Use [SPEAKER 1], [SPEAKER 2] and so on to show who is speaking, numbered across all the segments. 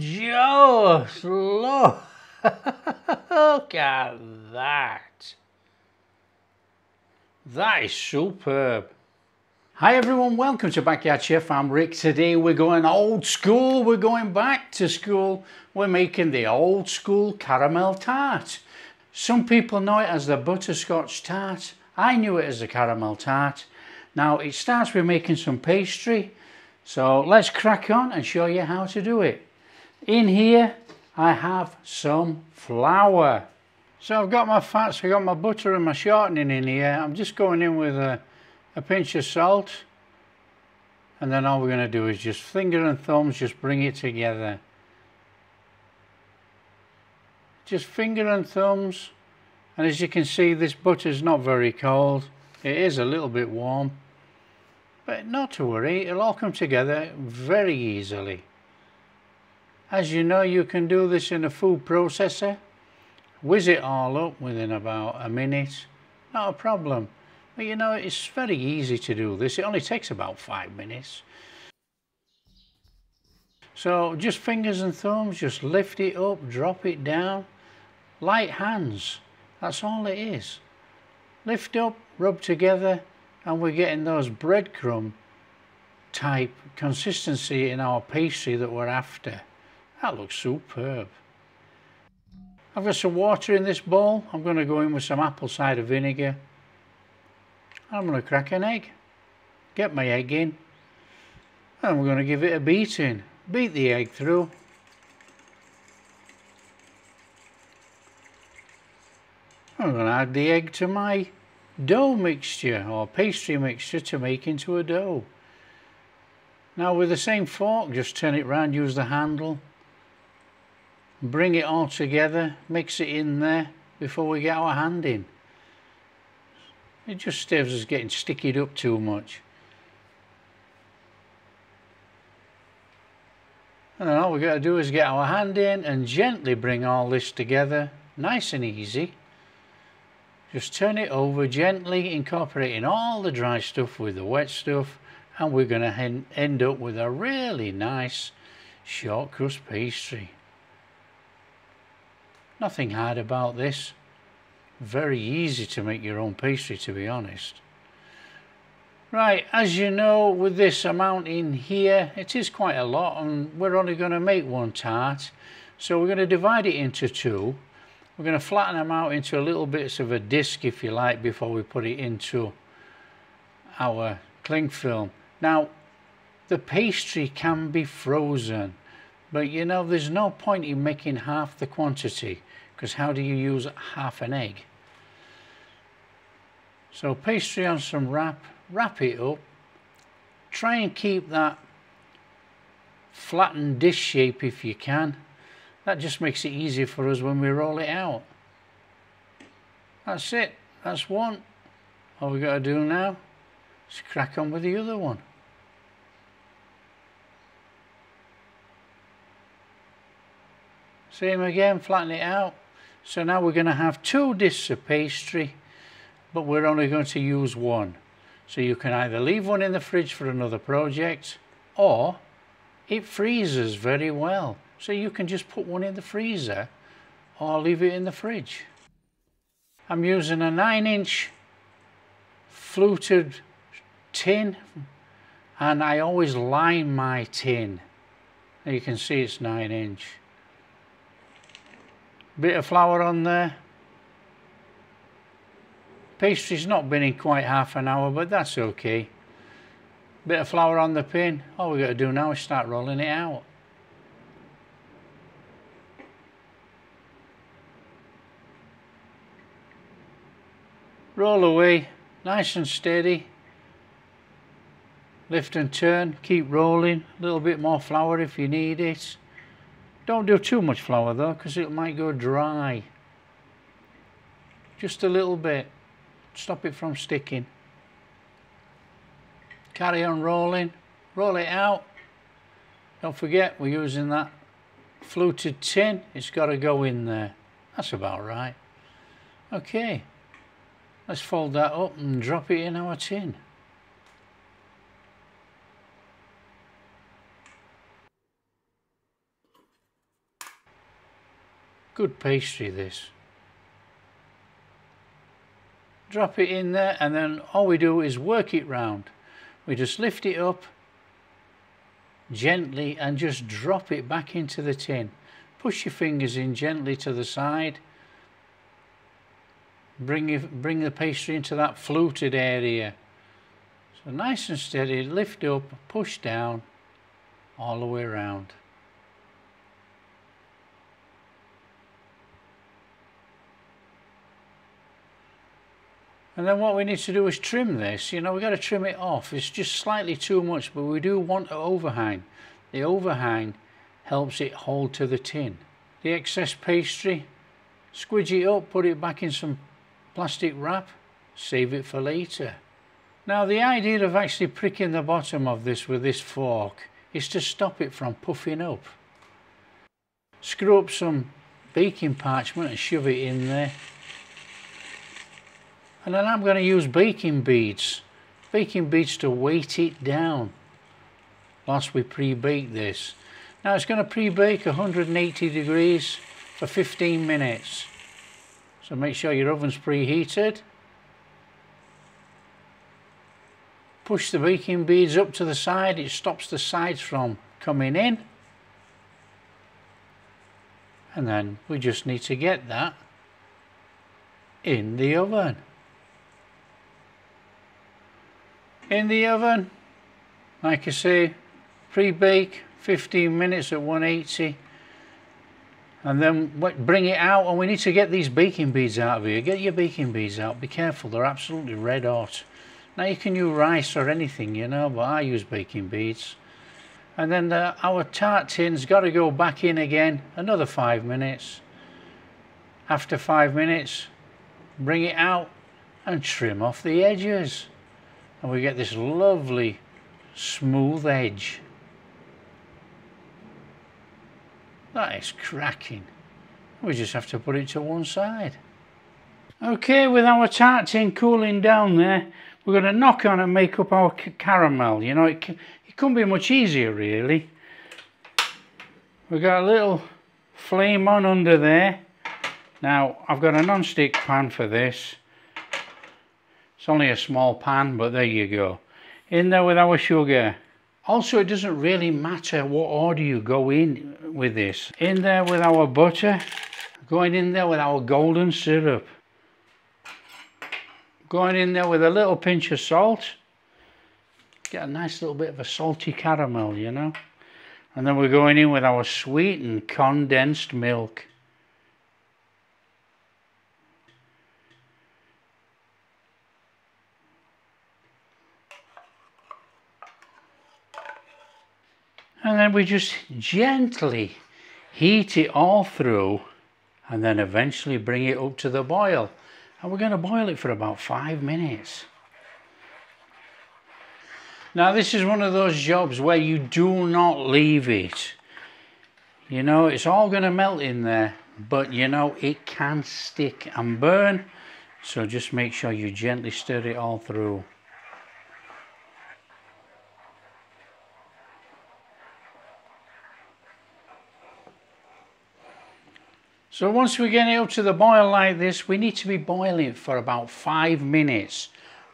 [SPEAKER 1] Just look at that. That is superb. Hi everyone, welcome to Backyard Chef. I'm Rick. Today we're going old school. We're going back to school. We're making the old school caramel tart. Some people know it as the butterscotch tart. I knew it as the caramel tart. Now it starts with making some pastry. So let's crack on and show you how to do it. In here I have some flour. So I've got my fats, I've got my butter and my shortening in here. I'm just going in with a pinch of salt, and then all we're going to do is just finger and thumbs, just bring it together. Just finger and thumbs, and as you can see, this butter is not very cold. It is a little bit warm, but not to worry, it'll all come together very easily. As you know, you can do this in a food processor, whiz it all up within about a minute, not a problem. But you know, it's very easy to do this. It only takes about 5 minutes. So just fingers and thumbs, just lift it up, drop it down. Light hands, that's all it is. Lift up, rub together, and we're getting those breadcrumb type consistency in our pastry that we're after. That looks superb. I've got some water in this bowl. I'm going to go in with some apple cider vinegar. I'm going to crack an egg, get my egg in, and we're going to give it a beating. Beat the egg through. I'm going to add the egg to my dough mixture or pastry mixture to make into a dough. Now with the same fork, just turn it round, use the handle, bring it all together, mix it in there before we get our hand in. It just saves us getting stickied up too much. And then all we've got to do is get our hand in and gently bring all this together, nice and easy. Just turn it over, gently incorporating all the dry stuff with the wet stuff, and we're going to end up with a really nice short crust pastry. Nothing hard about this. Very easy to make your own pastry, to be honest. Right, as you know, with this amount in here, it is quite a lot, and we're only going to make one tart. So we're going to divide it into two. We're going to flatten them out into a little bits of a disc, if you like, before we put it into our cling film. Now, the pastry can be frozen, but you know, there's no point in making half the quantity, because how do you use half an egg? So pastry on some wrap it up, try and keep that flattened dish shape if you can. That just makes it easier for us when we roll it out. That's it, that's one. All we got to do now is crack on with the other one. Same again, flatten it out. So now we're going to have two discs of pastry, but we're only going to use one. So you can either leave one in the fridge for another project, or it freezes very well. So you can just put one in the freezer or leave it in the fridge. I'm using a 9-inch fluted tin, and I always line my tin. You can see it's 9-inch. Bit of flour on there. Pastry's not been in quite half an hour, but that's okay. Bit of flour on the pin. All we got to do now is start rolling it out. Roll away, nice and steady. Lift and turn, keep rolling. A little bit more flour if you need it. Don't do too much flour though, because it might go dry. Just a little bit. Stop it from sticking. Carry on rolling. Roll it out. Don't forget, we're using that fluted tin. It's got to go in there. That's about right. Okay. Let's fold that up and drop it in our tin. Good pastry this. Drop it in there, and then all we do is work it round. We just lift it up gently and just drop it back into the tin. Push your fingers in gently to the side. Bring the pastry into that fluted area. So nice and steady, lift up, push down, all the way around. And then what we need to do is trim this. You know, we've got to trim it off. It's just slightly too much, but we do want an overhang. The overhang helps it hold to the tin. The excess pastry, squidge it up, put it back in some plastic wrap, save it for later. Now the idea of actually pricking the bottom of this with this fork is to stop it from puffing up. Screw up some baking parchment and shove it in there. And then I'm going to use baking beads to weight it down whilst we pre-bake this. Now it's going to pre-bake 180 degrees for 15 minutes. So make sure your oven's preheated. Push the baking beads up to the side, it stops the sides from coming in. And then we just need to get that in the oven. In the oven, like I say, pre-bake 15 minutes at 180, and then bring it out, and we need to get these baking beads out of here. Get your baking beads out, be careful, they're absolutely red hot. Now you can use rice or anything, you know, but I use baking beads. And then our tart tin's got to go back in again, another 5 minutes. After 5 minutes, bring it out and trim off the edges. And we get this lovely smooth edge. That is cracking. We just have to put it to one side. Okay, with our tart tin cooling down there, we're going to knock on and make up our caramel. You know, it couldn't be much easier really. We've got a little flame on under there. Now I've got a non-stick pan for this. It's only a small pan, but there you go. In there with our sugar. Also, it doesn't really matter what order you go in with this. In there with our butter. Going in there with our golden syrup. Going in there with a little pinch of salt. Get a nice little bit of a salty caramel, you know. And then we're going in with our sweetened condensed milk. And then we just gently heat it all through, and then eventually bring it up to the boil. And we're going to boil it for about 5 minutes. Now this is one of those jobs where you do not leave it. You know, it's all going to melt in there, but you know, it can stick and burn. So just make sure you gently stir it all through. So once we get it up to the boil like this, we need to be boiling it for about 5 minutes.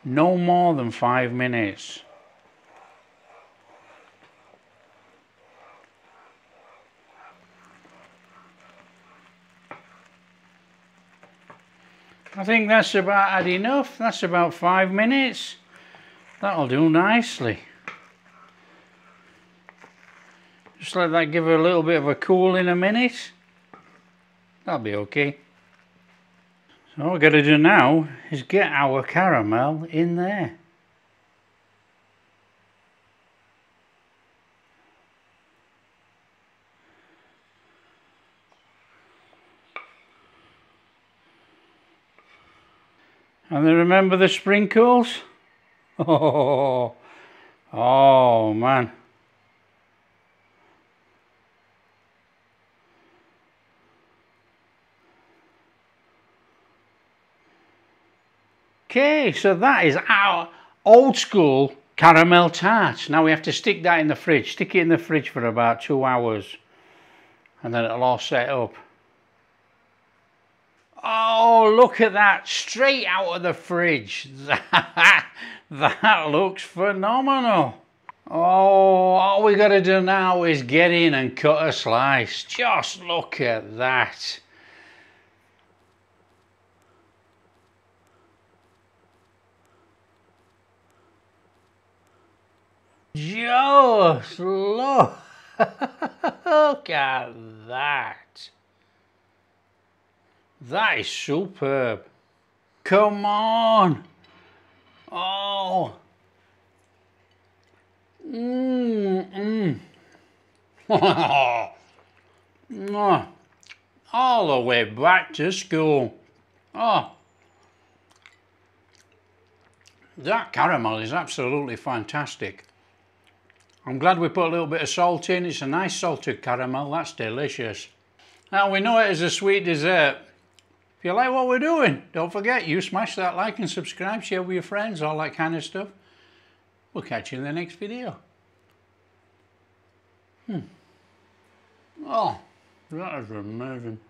[SPEAKER 1] No more than 5 minutes. I think that's about had enough. That's about 5 minutes. That'll do nicely. Just let that give it a little bit of a cool in a minute. That'll be okay. So all we've got to do now is get our caramel in there. And then remember the sprinkles? Oh man. Okay, so that is our old school caramel tart. Now we have to stick that in the fridge. Stick it in the fridge for about 2 hours, and then it'll all set up. Oh, look at that, straight out of the fridge. That looks phenomenal. Oh, all we got to do now is get in and cut a slice. Just look at that. Just look. Look at that. That is superb. Come on. Oh. All the way back to school. Oh. That caramel is absolutely fantastic. I'm glad we put a little bit of salt in. It's a nice salted caramel. That's delicious. Now we know it as a sweet dessert. If you like what we're doing, don't forget, you smash that like and subscribe, share with your friends, all that kind of stuff. We'll catch you in the next video. Oh, that is amazing.